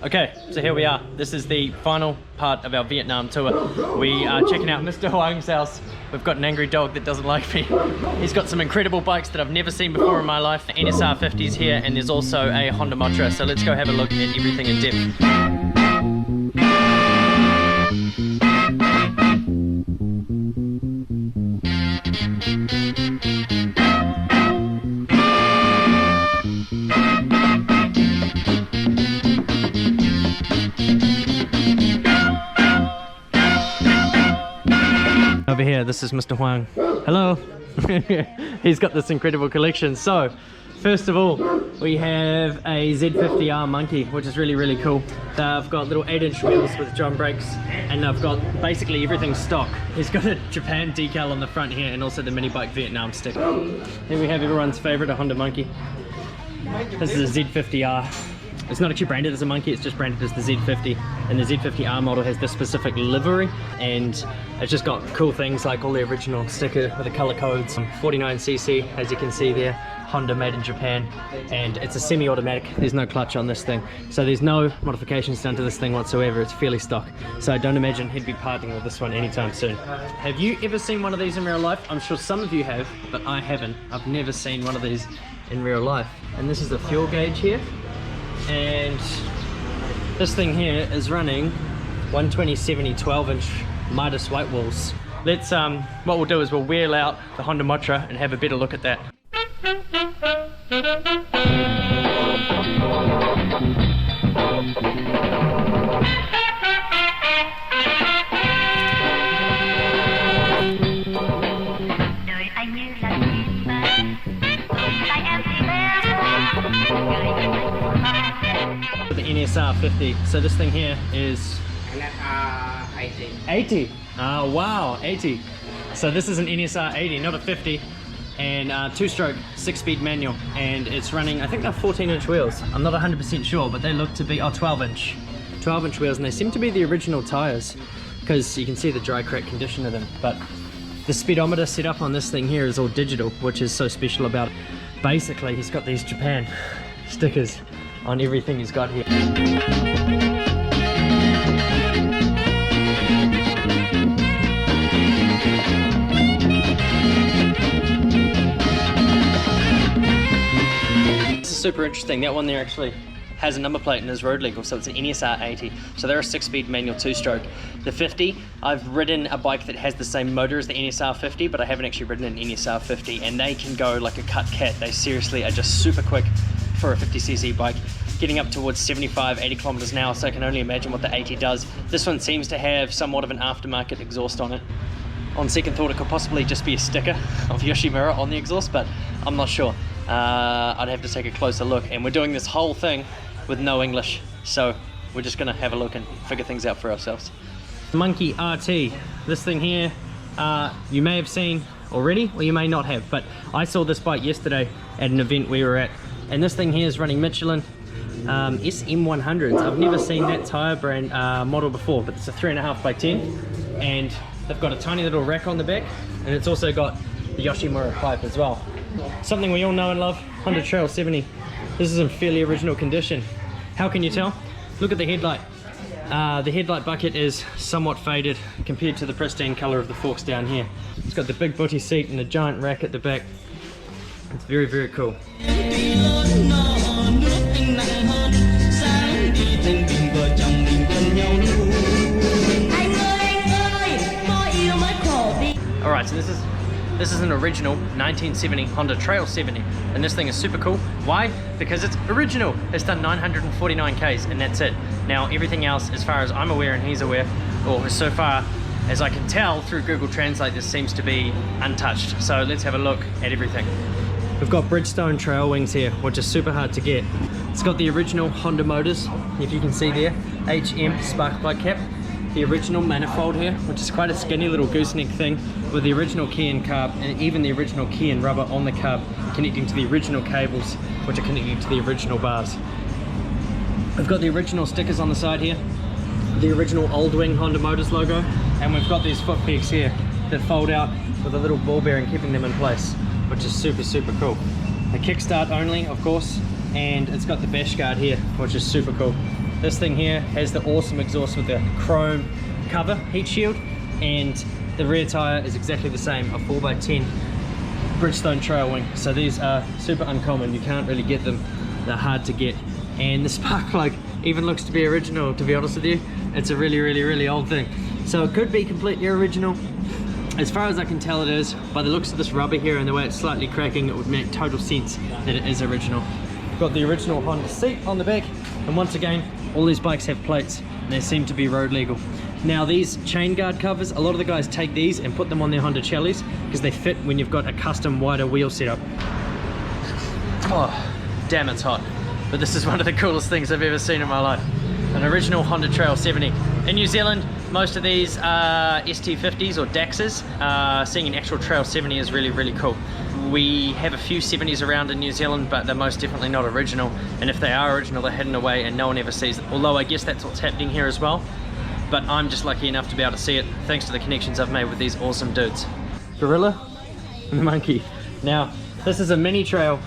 Okay, so here we are. This is the final part of our Vietnam tour. We are checking out Mr. Hoang's house. We've got an angry dog that doesn't like me. He's got some incredible bikes that I've never seen before in my life. The NSR50's here, and there's also a Honda Motra. So let's go have a look at everything in depth. Over here, this is Mr. Hoang. Hello. He's got this incredible collection. So, first of all, we have a Z50R monkey, which is really, really cool. They've got little 8-inch wheels with drum brakes, and they've got basically everything stock. He's got a Japan decal on the front here, and also the minibike Vietnam sticker. Then we have everyone's favorite, a Honda monkey. This is a Z50R. It's not actually branded as a monkey, it's just branded as the Z50, and the Z50R model has this specific livery, and it's just got cool things like all the original sticker with the color codes. 49cc, as you can see there, Honda made in Japan, and it's a semi-automatic. There's no clutch on this thing, so there's no modifications done to this thing whatsoever. It's fairly stock, so I don't imagine he'd be parting with this one anytime soon. Have you ever seen one of these in real life? I'm sure some of you have, but I haven't. I've never seen one of these in real life. And this is the fuel gauge here. And this thing here is running 120/70 12-inch Midas white walls. Let's what we'll do is we'll wheel out the Honda Motra and have a better look at that. The NSR50. So this thing here is NSR80. 80. Oh wow, 80. So this is an NSR80, not a 50, and 2-stroke 6-speed manual, and it's running, I think they're 14-inch wheels. I'm not 100% sure, but they look to be 12-inch. 12-inch wheels, and they seem to be the original tires, because you can see the dry crack condition of them. But the speedometer set up on this thing here is all digital, which is so special about it. Basically, he's got these Japan stickers on everything he's got here. This is super interesting. That one there actually has a number plate and is road legal, so it's an NSR80. So they're a 6-speed manual 2-stroke. The 50, I've ridden a bike that has the same motor as the NSR50, but I haven't actually ridden an NSR50, and they can go like a cut cat. They seriously are just super quick for a 50cc bike, getting up towards 75-80 kilometers an hour, so I can only imagine what the 80 does. This one seems to have somewhat of an aftermarket exhaust on it. On second thought, it could possibly just be a sticker of Yoshimura on the exhaust, but I'm not sure. I'd have to take a closer look, and we're doing this whole thing with no English, so we're just gonna have a look and figure things out for ourselves. Monkey RT, this thing here, you may have seen already, or you may not have, but I saw this bike yesterday at an event we were at, and this thing here is running Michelin SM100s. I've never seen that tire brand model before, but it's a 3.5x10, and they've got a tiny little rack on the back, and it's also got the Yoshimura pipe as well. Something we all know and love, Honda Trail 70. This is in fairly original condition. How can you tell? Look at the headlight. The headlight bucket is somewhat faded compared to the pristine color of the forks down here. It's got the big booty seat and a giant rack at the back. It's very, very cool. Alright, so this is an original 1970 Honda Trail 70, and this thing is super cool. Why? Because it's original. It's done 949 Ks, and that's it. Now everything else, as far as I'm aware and he's aware, or so far as I can tell through Google Translate, this seems to be untouched. So let's have a look at everything. We've got Bridgestone trail wings here, which is super hard to get. It's got the original Honda motors, if you can see there, HM spark plug cap. The original manifold here, which is quite a skinny little gooseneck thing, with the original key and carb, and even the original key and rubber on the carb, connecting to the original cables, which are connecting to the original bars. We've got the original stickers on the side here, the original Old Wing Honda Motors logo, and we've got these foot pegs here that fold out with a little ball bearing keeping them in place, which is super, super cool. The kickstart only, of course, and it's got the bash guard here, which is super cool. This thing here has the awesome exhaust with the chrome cover heat shield, and the rear tire is exactly the same, a 4x10 Bridgestone trail wing. So these are super uncommon, you can't really get them, they're hard to get. And the spark plug even looks to be original, to be honest with you. It's a really old thing, so it could be completely original. As far as I can tell, it is. By the looks of this rubber here and the way it's slightly cracking, it would make total sense that it is original. Got the original Honda seat on the back, and once again, all these bikes have plates and they seem to be road legal. Now these chain guard covers, a lot of the guys take these and put them on their Honda Chellies because they fit when you've got a custom wider wheel setup. Oh, damn, it's hot. But this is one of the coolest things I've ever seen in my life. An original Honda Trail 70. In New Zealand, most of these are ST50s or Daxes. Seeing an actual Trail 70 is really cool. We have a few 70s around in New Zealand, but they're most definitely not original. And if they are original, they're hidden away and no one ever sees it. Although I guess that's what's happening here as well. But I'm just lucky enough to be able to see it thanks to the connections I've made with these awesome dudes. Gorilla and the monkey. Now, this is a mini trail,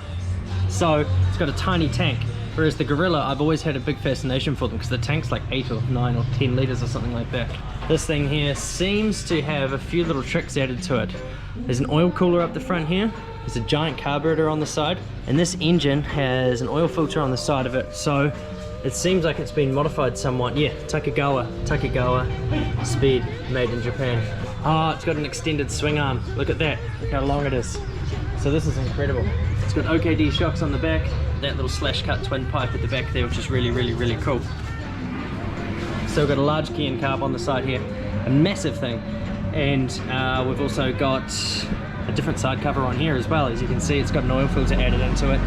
so it's got a tiny tank. Whereas the Gorilla, I've always had a big fascination for them because the tank's like 8 or 9 or 10 litres or something like that. This thing here seems to have a few little tricks added to it. There's an oil cooler up the front here, there's a giant carburetor on the side, and this engine has an oil filter on the side of it, so it seems like it's been modified somewhat. Yeah, Takegawa speed, made in Japan. Oh, it's got an extended swing arm. Look at that, look how long it is. So this is incredible. It's got OKD shocks on the back, that little slash cut twin pipe at the back there, which is really cool. So we've got a large key and carb on the side here, a massive thing, and we've also got a different side cover on here as well. As you can see, it's got an oil filter added into it.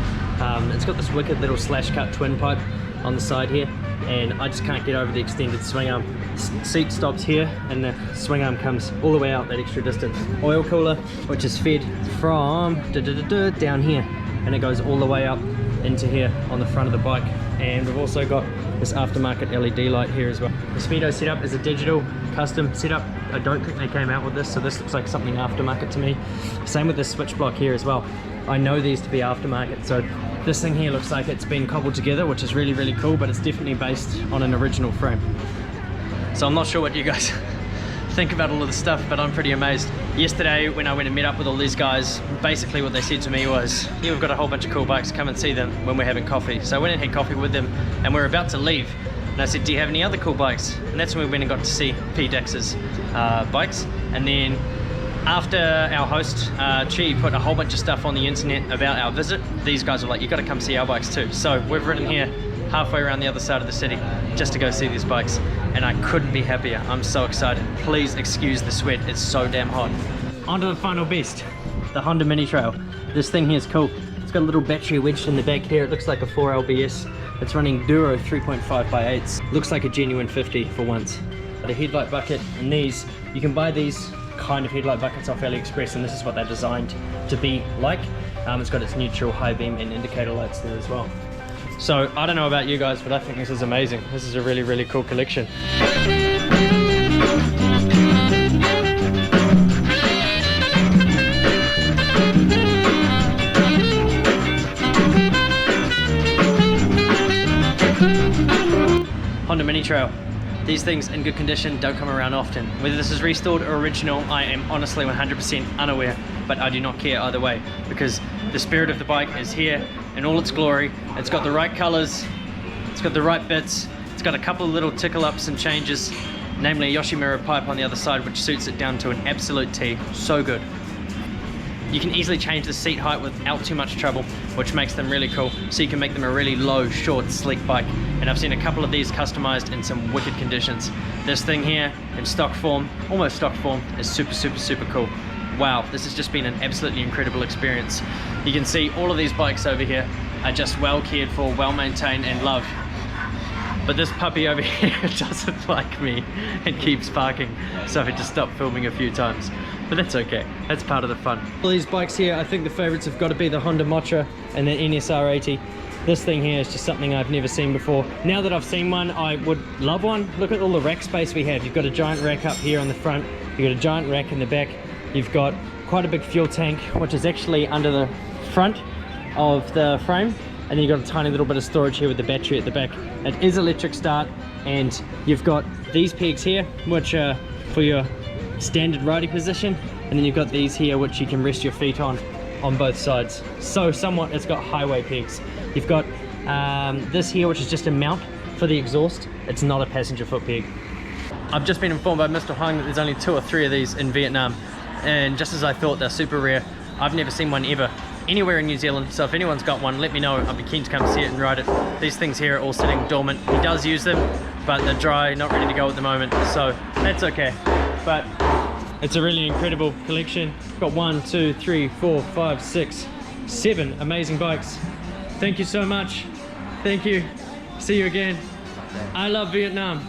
It's got this wicked little slash cut twin pipe on the side here, and I just can't get over the extended swing arm. Seat stops here and the swing arm comes all the way out that extra distance. Oil cooler, which is fed from down here, and it goes all the way up into here on the front of the bike. And we've also got this aftermarket LED light here as well. The Speedo setup is a digital custom setup. I don't think they came out with this, so this looks like something aftermarket to me. Same with this switch block here as well. I know these to be aftermarket, so this thing here looks like it's been cobbled together, which is really cool, but it's definitely based on an original frame. So I'm not sure what you guys think about all of this stuff, but I'm pretty amazed. Yesterday when I went and met up with all these guys, basically what they said to me was, yeah, we've got a whole bunch of cool bikes, come and see them when we're having coffee. So I went and had coffee with them, and we're about to leave, and I said, do you have any other cool bikes? And that's when we went and got to see P. Dax's bikes. And then after our host, Chi, put a whole bunch of stuff on the internet about our visit, these guys were like, you got to come see our bikes too. So we've ridden here halfway around the other side of the city just to go see these bikes, and I couldn't be happier. I'm so excited. Please excuse the sweat, it's so damn hot. On to the final beast, the Honda Mini Trail. This thing here is cool. It's got a little battery wedged in the back here. It looks like a 4LBS. It's running Duro 3.5x8s. Looks like a genuine 50 for once. The headlight bucket, and these, you can buy these kind of headlight buckets off AliExpress, and this is what they're designed to be like. It's got its neutral, high beam and indicator lights there as well. So I don't know about you guys, but I think this is amazing. This is a really cool collection. Honda Mini Trail. These things in good condition don't come around often. Whether this is restored or original, I am honestly 100% unaware, but I do not care either way, because the spirit of the bike is here in all its glory. It's got the right colors, it's got the right bits, it's got a couple of little tickle ups and changes, namely a Yoshimura pipe on the other side, which suits it down to an absolute T. So good. You can easily change the seat height without too much trouble, which makes them really cool, so you can make them a really low, short, sleek bike. And I've seen a couple of these customized in some wicked conditions. This thing here, in stock form, almost stock form, is super cool. Wow, this has just been an absolutely incredible experience. You can see all of these bikes over here are just well cared for, well maintained and loved. But this puppy over here doesn't like me and keeps parking, so I had to stop filming a few times. But that's okay, that's part of the fun. All these bikes here, I think the favorites have got to be the Honda Motra and the NS80. This thing here is just something I've never seen before. Now that I've seen one, I would love one. Look at all the rack space we have. You've got a giant rack up here on the front, you've got a giant rack in the back, you've got quite a big fuel tank, which is actually under the front of the frame. and then you've got a tiny little bit of storage here with the battery at the back. It is electric start, and you've got these pegs here, which are for your standard riding position, and then you've got these here which you can rest your feet on both sides. So somewhat it's got highway pegs. You've got this here, which is just a mount for the exhaust. It's not a passenger foot peg. I've just been informed by Mr. Hoang that there's only 2 or 3 of these in Vietnam, and just as I thought, they're super rare. I've never seen one ever anywhere in New Zealand, so if anyone's got one, let me know. I'd be keen to come see it and ride it. These things here are all sitting dormant. He does use them, but they're dry, not ready to go at the moment, so that's okay. But it's a really incredible collection. Got 1, 2, 3, 4, 5, 6, 7 amazing bikes. Thank you so much. Thank you. See you again. I love Vietnam.